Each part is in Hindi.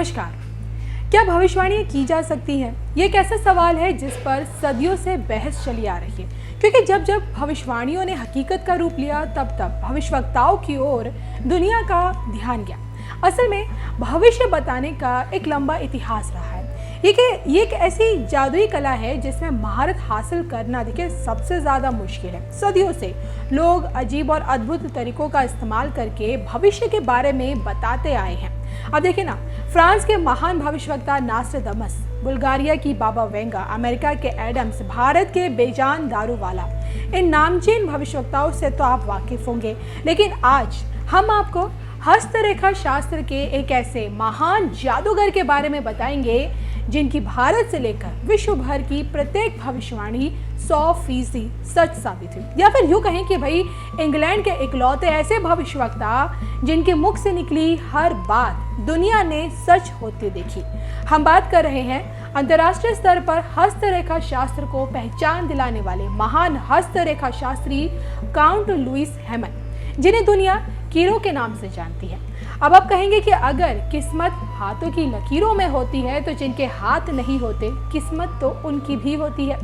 नमस्कार। क्या भविष्यवाणियां की जा सकती हैं? ये एक ऐसा सवाल है जिस पर सदियों से बहस चली आ रही है, क्योंकि जब जब भविष्यवाणियों ने हकीकत का रूप लिया तब तब भविष्यवक्ताओं की ओर दुनिया का ध्यान गया। असल में भविष्य बताने का एक लंबा इतिहास रहा है। ये एक ऐसी जादुई कला है जिसमें महारत हासिल करना देखिए सबसे ज़्यादा मुश्किल है। सदियों से लोग अजीब और अद्भुत तरीकों का इस्तेमाल करके भविष्य के बारे में बताते आए हैं। अब देखिए ना, फ्रांस के महान भविष्यवक्ता नास्ट्राडामस, बुल्गारिया की बाबा वेंगा, अमेरिका के एडम्स, भारत के बेजान दारूवाला, इन नामचीन भविष्यवक्ताओं से तो आप वाकिफ होंगे। लेकिन आज हम आपको हस्तरेखा शास्त्र के एक ऐसे महान जादूगर के बारे में बताएंगे जिनकी भारत से लेकर विश्व भर की प्रत्येक भविष्यवाणी 100% सच साबित हुई। या फिर यूं कहें कि भाई इंग्लैंड के इकलौते ऐसे भविष्यवक्ता जिनके मुख से निकली हर बात दुनिया ने सच होते देखी। हम बात कर रहे हैं अंतर्राष्ट्रीय स्तर पर हस्तरेखा शास्त्र को पहचान दिलाने वाले महान हस्तरेखा शास्त्री काउंट लुईस हेमन, जिन्हें दुनिया कीरों के नाम से जानती है। अब आप कहेंगे कि अगर किस्मत हाथों की लकीरों में होती है तो जिनके हाथ नहीं होते, किस्मत तो उनकी भी होती है।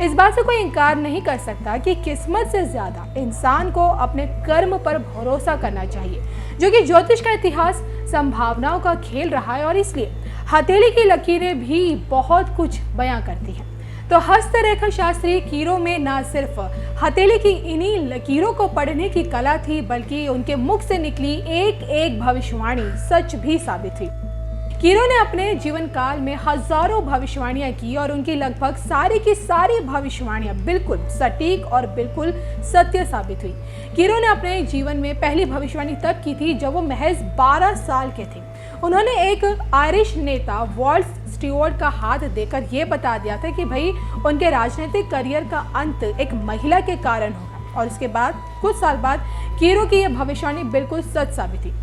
इस बात से कोई इनकार नहीं कर सकता कि किस्मत से ज्यादा इंसान को अपने कर्म पर भरोसा करना चाहिए, जो कि ज्योतिष का इतिहास संभावनाओं का खेल रहा है। और इसलिए हथेली की लकीरें भी बहुत कुछ बयां करती हैं। तो हस्तरेखा शास्त्री कीरों में न सिर्फ हथेली की इन्हीं लकीरों को पढ़ने की कला थी, बल्कि उनके मुख से निकली एक एक भविष्यवाणी सच भी साबित हुई। कीरों ने अपने जीवन काल में हजारों भविष्यवाणियां की और उनकी लगभग सारी की सारी भविष्यवाणियां बिल्कुल सटीक और बिल्कुल सत्य साबित हुई। कीरों ने अपने जीवन में पहली भविष्यवाणी तब की थी जब वो महज 12 साल के थे। उन्होंने एक आयरिश नेता वॉल्स स्टीवर्ट का हाथ देकर यह बता दिया था कि भाई उनके राजनीतिक करियर का अंत एक महिला के कारण होगा। और इसके बाद कुछ साल बाद कीरों की यह भविष्यवाणी बिल्कुल सच साबित हुई।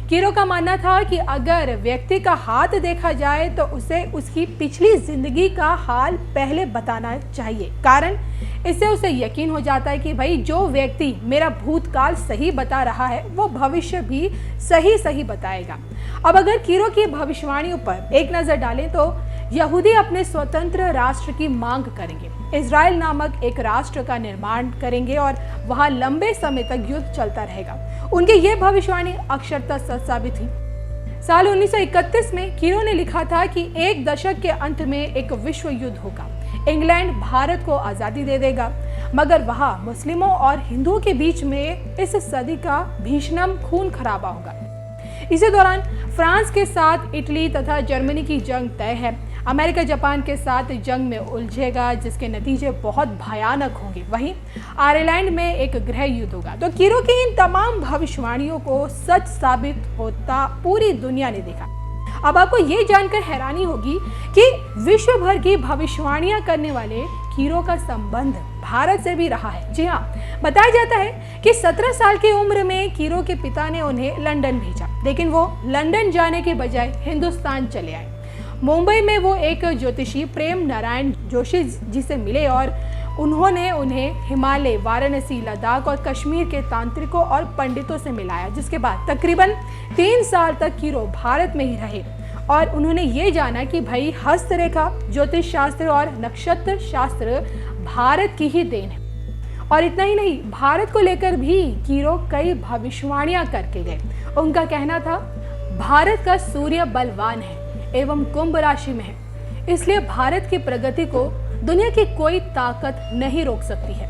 कीरों का मानना था कि अगर व्यक्ति का हाथ देखा जाए तो उसे उसकी पिछली जिंदगी का हाल पहले बताना चाहिए, कारण इससे उसे यकीन हो जाता है कि भाई जो व्यक्ति मेरा भूतकाल सही बता रहा है वो भविष्य भी सही बताएगा। अब अगर कीरों की भविष्यवाणियों पर एक नजर डालें तो यहूदी अपने स्वतंत्र राष्ट्र की मांग करेंगे, इजराइल नामक एक राष्ट्र का निर्माण करेंगे और वहां लंबे समय तक युद्ध चलता रहेगा। उनकी यह भविष्यवाणी अक्षरशः सच साबित हुई। साल 1931 में कीरों ने लिखा था कि एक दशक के अंत में एक विश्व युद्ध होगा, इंग्लैंड भारत को आजादी दे देगा, मगर वहां मुस्लिमों और हिंदुओं के बीच में इस सदी का भीषण खून खराबा होगा। इसी दौरान फ्रांस के साथ इटली तथा जर्मनी की जंग तय है। अमेरिका जापान के साथ जंग में उलझेगा, जिसके नतीजे बहुत भयानक होंगे। वहीं आयरलैंड में एक गृह युद्ध होगा। तो कीरों की इन तमाम भविष्यवाणियों को सच साबित होता पूरी दुनिया ने देखा। अब आपको ये जानकर हैरानी होगी कि विश्व भर की भविष्यवाणियां करने वाले कीरों का संबंध भारत से भी रहा है। जी हाँ, बताया जाता है कि 17 साल की उम्र में कीरों के पिता ने उन्हें लंदन भेजा, लेकिन वो लंदन जाने के बजाय हिंदुस्तान चले आए। मुंबई में वो एक ज्योतिषी प्रेम नारायण जोशी जी से मिले और उन्होंने उन्हें हिमालय, वाराणसी, लद्दाख और कश्मीर के तांत्रिकों और पंडितों से मिलाया, जिसके बाद तकरीबन 3 साल तक कीरों भारत में ही रहे और उन्होंने ये जाना कि भाई हस्तरेखा, ज्योतिष शास्त्र और नक्षत्र शास्त्र भारत की ही देन है। और इतना ही नहीं, भारत को लेकर भी कीरों कई भविष्यवाणियां करके गए। उनका कहना था, भारत का सूर्य बलवान है एवं कुंभ राशि में है, इसलिए भारत की प्रगति को दुनिया की कोई ताकत नहीं रोक सकती है।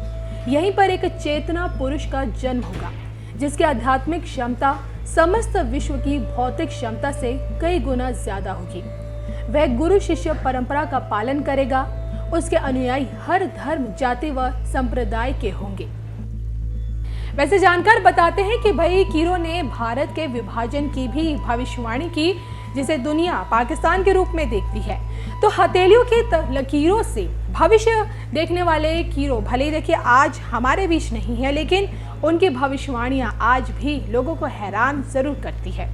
यहीं पर एक चेतना पुरुष का जन्म होगा, जिसकी आध्यात्मिक क्षमता समस्त विश्व की भौतिक क्षमता से कई गुना ज्यादा होगी। वह गुरु शिष्य परंपरा का पालन करेगा। उसके अनुयायी हर धर्म, जाति व संप्रदाय के होंगे। वैसे जानकार बताते हैं कि भाई कीरों ने भारत के विभाजन की भी भविष्यवाणी की, जिसे दुनिया पाकिस्तान के रूप में देखती है। तो हथेलियों की लकीरों से भविष्य देखने वाले कीरों भले ही देखिए आज हमारे बीच नहीं है, लेकिन उनकी भविष्यवाणियां आज भी लोगों को हैरान जरूर करती है।